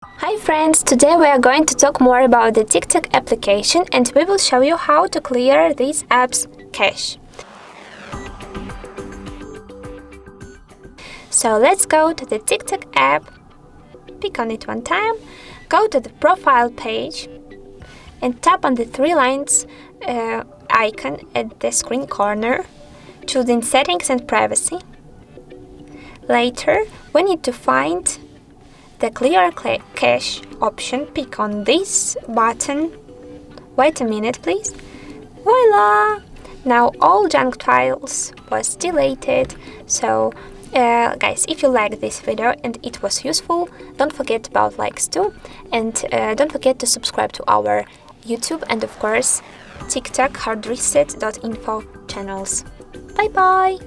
Hi friends, today we are going to talk more about the TikTok application and we will show you how to clear these apps' cache. So let's go to the TikTok app, pick on it one time, go to the profile page and tap on the three lines icon at the screen corner, choosing settings and privacy. Later, we need to find the clear cache option. Pick on this button. Wait a minute please. Voila! Now all junk files was deleted. So guys, if you liked this video and it was useful, don't forget about likes too, and don't forget to subscribe to our YouTube and of course TikTok HardReset.Info channels. Bye bye!